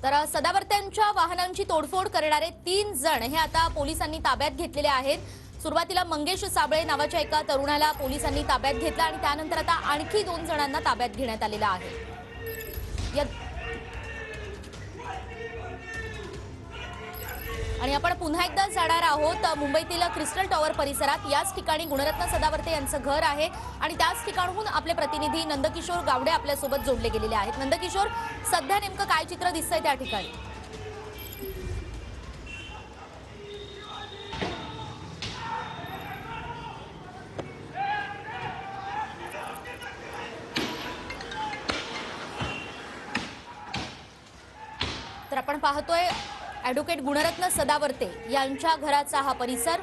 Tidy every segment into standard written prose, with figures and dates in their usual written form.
तर सदावर्त्यांच्या वाहनांची तोडफोड करणारे 3 जण हे आता पोलिसांनी ताब्यात घेतलेले आहेत। सुरुवातीला मंगेश साबळे नावाच्या एका तरुणाला पोलिसांनी ताब्यात घेतला आणि त्यानंतर आता आणखी 2 जणांना ताब्यात घेण्यात आलेलं आहे। आणि आपण पुन्हा एकदा जाणार आहोत मुंबईतील क्रिस्टल टॉवर परिसरात। याच ठिकाणी गुणरत्न सदावर्ते यांचं घर आहे आणि त्याच ठिकाणाहून आपले प्रतिनिधी नंदकिशोर गावडे आपल्या सोबत जोडले गेलेले आहेत। नंदकिशोर, सध्या नेमकं काय चित्र दिसतंय त्या ठिकाणी? तर आपण पाहतोय ॲडव्होकेट गुणरत्न सदावर्ते यांच्या घराचा हा परिसर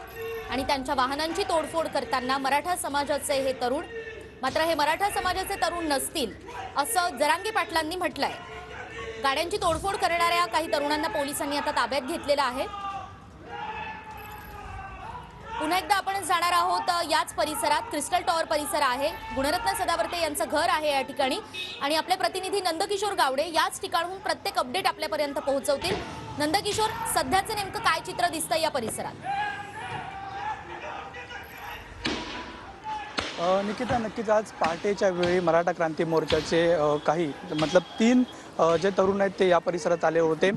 आणि त्यांच्या वाहनांची तोडफोड करताना मराठा समाजाचे हे तरुण, मात्र हे मराठा समाजाचे तरुण नसतील असं जरांगे पाटलांनी म्हटलंय। गाड्यांची तोडफोड करणाऱ्या काही तरुणांना पोलिसांनी आता ताब्यात घेतलेलं आहे। पुन्हा एकदा आपण जाणार आहोत याच परिसरात, क्रिस्टल टॉवर परिसर आहे, गुणरत्न सदावर्ते यांचं घर आहे या ठिकाणी आणि आपले प्रतिनिधी नंदकिशोर गावडे याच ठिकाणाहून प्रत्येक अपडेट आपल्यापर्यंत पोहोचवतील। नंदकिशोर, सध्याचं नेमकं काय चित्र दिसतंय या परिसरात? निकिता, नक्कीच आज पहाटेच्या वेळी मराठा क्रांती मोर्चाचे काही मतलब 3 जे तरुण आहेत ते या परिसरात आले होते।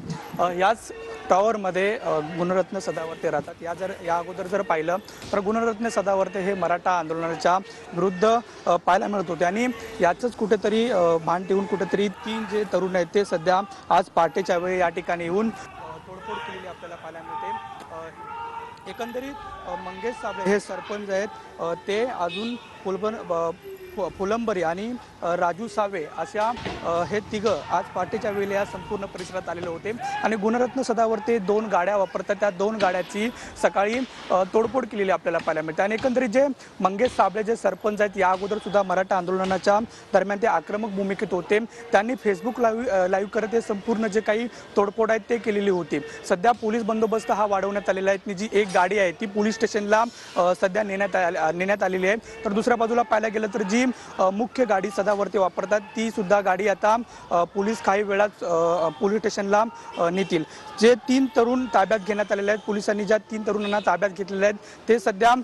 याच टॉवरमध्ये गुणरत्न सदावर्ते राहतात। या अगोदर जर पाहिलं तर गुणरत्न सदावर्ते हे मराठा आंदोलनाच्या विरुद्ध पाहायला मिळत होते आणि याचंच कुठेतरी भान ठेवून कुठेतरी 3 जे तरुण आहेत ते सध्या आज पहाटेच्या वेळी या ठिकाणी येऊन तोडफोड केलेली आपल्याला पाहायला मिळते। एकंदरीत मंगेश साबळे हे सरपंच आहेत, ते अजून फुलंबरी आणि राजू सावे अशा हे तिघं आज पहाटेच्या वेळी या संपूर्ण परिसरात आलेले होते आणि गुणरत्न सदावर्ते 2 गाड्या वापरतात, त्या 2 गाड्याची सकाळी तोडफोड केलेली आपल्याला पाहायला मिळते। आणि एकंदरीत जे मंगेश साबळे जे सरपंच आहेत, या अगोदर सुद्धा मराठा आंदोलनाच्या दरम्यान ते आक्रमक भूमिकेत होते। त्यांनी फेसबुक लाईव्ह करत हे संपूर्ण जे काही तोडफोड आहेत ते केलेली होती। सध्या पोलीस बंदोबस्त हा वाढवण्यात आलेला आहे। जी एक गाडी आहे ती पोलीस स्टेशनला सध्या नेण्यात आलेली आहे। तर दुसऱ्या बाजूला पाहायला गेलं तर जी मुख्य गाडी सदावर्ते वापरतात ती सुद्धा गाडी आता पोलीस काही वेळात पोलीस स्टेशनला नेतील। जे 3 तरुण ताब्यात घेण्यात आलेले आहेत, पोलिसांनी ज्या 3 तरुणांना ताब्यात घेतलेले आहेत ते सध्या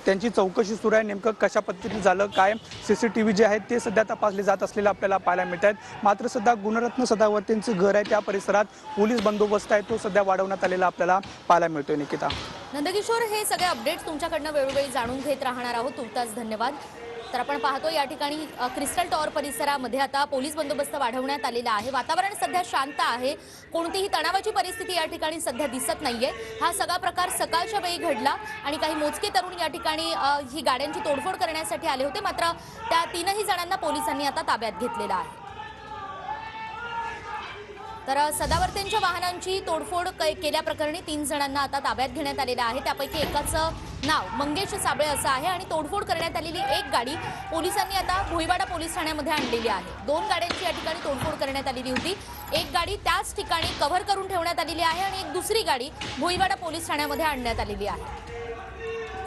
त्यांची चौकशी सुरू आहे। नेमकं कशा पद्धतीने झालं, काय CCTV जे आहेत ते सध्या तपासले जात असलेलं आपल्याला पाहायला मिळत आहेत। मात्र सध्या गुणरत्न सदावर्तेंचं घर आहे त्या परिसरात पोलीस बंदोबस्त आहे तो सध्या वाढवण्यात आलेला आपल्याला पाहायला मिळतोय। निकिता, नंदकिशोर, हे सगळे अपडेट्स तुमच्याकडनं वेळोवेळी जाणून घेत राहणार आहोत, तुर्तास धन्यवाद। तर आपण पाहतो या ठिकाणी क्रिस्टल टॉवर परिसरामध्ये आता पोलीस बंदोबस्त वाढवण्यात आलेला आहे। वातावरण सध्या शांत आहे, कोणतीही तणावाची परिस्थिती या ठिकाणी सध्या दिसत नाहीये। हा सगळा प्रकार सकाळच्या वेळी घडला आणि काही मोजके तरुण या ठिकाणी ही गाड्यांची तोडफोड करण्यासाठी आले होते, मात्र त्या 3ही जणांना पोलिसांनी आता ताब्यात घेतलेलं आहे। तर सदावर्तेंच्या वाहनांची तोडफोड केल्याप्रकरणी 3 जणांना आता ताब्यात घेण्यात आलेलं आहे। त्यापैकी एकाचं नाव मंगेश साबळे असं आहे आणि तोडफोड करण्यात आलेली एक गाडी पोलिसांनी आता भोईवाडा पोलीस ठाण्यामध्ये आणलेली आहे। 2 गाड्यांची या ठिकाणी तोडफोड करण्यात आलेली होती, एक गाडी त्याच ठिकाणी कव्हर करून ठेवण्यात आलेली आहे आणि एक दुसरी गाडी भोईवाडा पोलीस ठाण्यामध्ये आणण्यात आलेली आहे।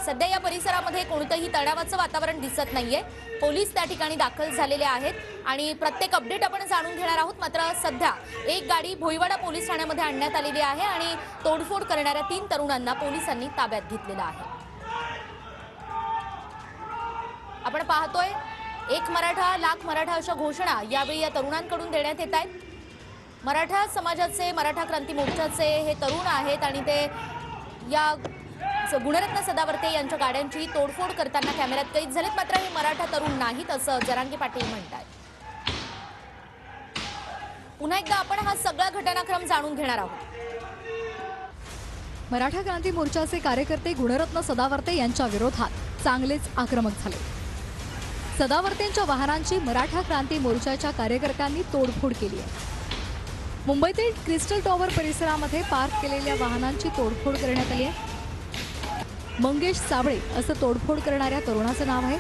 सध्या या परिसरामध्ये कोणतंही तणावाचं वातावरण दिसत नाहीये। पोलीस त्या ठिकाणी दाखल झालेले आहेत आणि प्रत्येक अपडेट आपण जाणून घेणार आहोत। मात्र सध्या एक गाडी भोईवाडा पोलीस ठाण्यामध्ये आणण्यात आलेली आहे आणि तोडफोड करणाऱ्या 3 तरुणांना पोलिसांनी ताब्यात घेतलेलं आहे। आपण पाहतोय एक मराठा लाख मराठा अशा घोषणा यावेळी या तरुणांकडून देण्यात येत आहेत। मराठा समाजाचे, मराठा क्रांती मोर्चाचे हे तरुण आहेत आणि ते या गुणरत्न सदावर्ते यांच्या गाड्यांची तोडफोड करताना कॅमेऱ्यात कैद झालेत, मात्र हे मराठा तरुण नाहीत असं जरांगे पाटील म्हणतात। पुन्हा एकदा आपण हा सगळा घटनाक्रम जाणून घेणार आहोत। मराठा क्रांती मोर्चाचे कार्यकर्ते गुणरत्न सदावर्ते यांच्या विरोधात चांगलेच आक्रमक झाले। सदावर्तेंच्या वाहनांची मराठा क्रांती मोर्चाच्या कार्यकर्त्यांनी तोडफोड केली आहे। मुंबईतील क्रिस्टल टॉवर परिसरामध्ये पार्क केलेल्या वाहनांची तोडफोड करण्यात आली आहे। मंगेश साबळे असं तोडफोड करणाऱ्या तरुणाचं नाव आहे।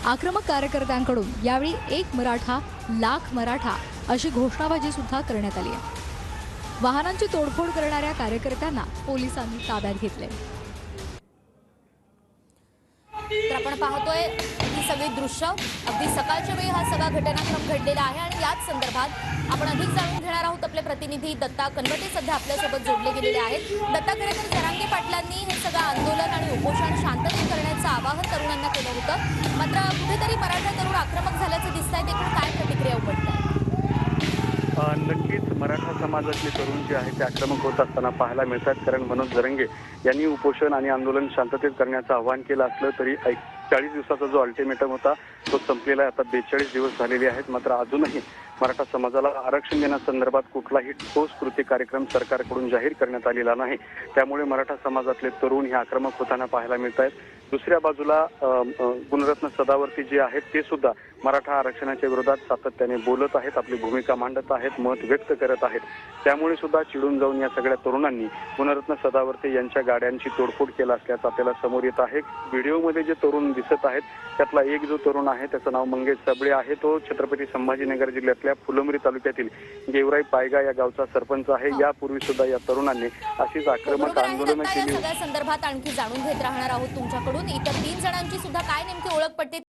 आक्रमक कार्यकर्त्यांकडून यावेळी एक मराठा लाख मराठा अशी घोषणाबाजी सुद्धा करण्यात आली आहे। वाहनांची तोडफोड करणाऱ्या कार्यकर्त्यांना पोलिसांनी ताब्यात घेतले। तर आपण पाहतोय सगळी दृश्य अगदी सकाळच्या वेळी हा सगळा घटनाक्रम घडलेला आहे आणि याच संदर्भात आपण अधिक जाणून घेणार आहोत. आपले प्रतिनिधी दत्ता कनवटे सध्या आपल्यासोबत जोडले गेलेले आहेत. दत्ता, खरं तर जरांगे पाटलांनी हे सगळं आंदोलन आणि उपोषण शांततेत करण्याचं आवाहन तरुणांना केलं होतं, मात्र कुठेतरी मराठा तरुण आक्रमक झाल्याचं दिसतंय. एकूण काय प्रतिक्रिया उमटतात? नक्कीच मराठा समाजातले तरुण जे आहेत ते आक्रमक होत असताना पाहायला मिळतात. कारण मनोज जरंगे यांनी उपोषण आणि आंदोलन शांततेत करण्याचं आवाहन केलं असलं तरी 40 दिवसाचा जो अल्टिमेटम होता तो संपलेला आहे. आता 42 दिवस झालेले आहेत, मात्र अजूनही मराठा समाजाला आरक्षण देण्यासंदर्भात कुठलाही ठोस कृती कार्यक्रम सरकारकडून जाहीर करण्यात आलेला नाही. त्यामुळे मराठा समाजातले तरुण हे आक्रमक होताना पाहायला मिळत आहेत. दुसऱ्या बाजूला गुणरत्न सदावर्ती जे आहेत ते सुद्धा मराठा आरक्षणाच्या विरोधात सातत्याने बोलत आहेत, आपली भूमिका मांडत आहेत, मत व्यक्त करत आहेत. त्यामुळे सुद्धा चिडून जाऊन या सगळ्या तरुणांनी गुणरत्न सदावर्ते यांच्या गाड्यांची तोडफोड केला असल्याचं आपल्याला समोर येत आहे. व्हिडिओमध्ये जे तरुण दिसत आहेत त्यातला एक जो तरुण आहे त्याचं नाव मंगेश साबळे आहे. तो छत्रपती संभाजीनगर जिल्ह्यातल्या फुलंब्री तालुक्यातील गेवराई पायगा या गावचा सरपंच आहे. यापूर्वी सुद्धा या तरुणांनी अशीच आक्रमक बरोबर आहे आंदोलनं दत्ता, या केली. सगळ्या संदर्भात आणखी जाणून घेत राहणार आहोत तुमच्याकडून. इतर 3 जणांची सुद्धा काय नेमकी ओळख पडते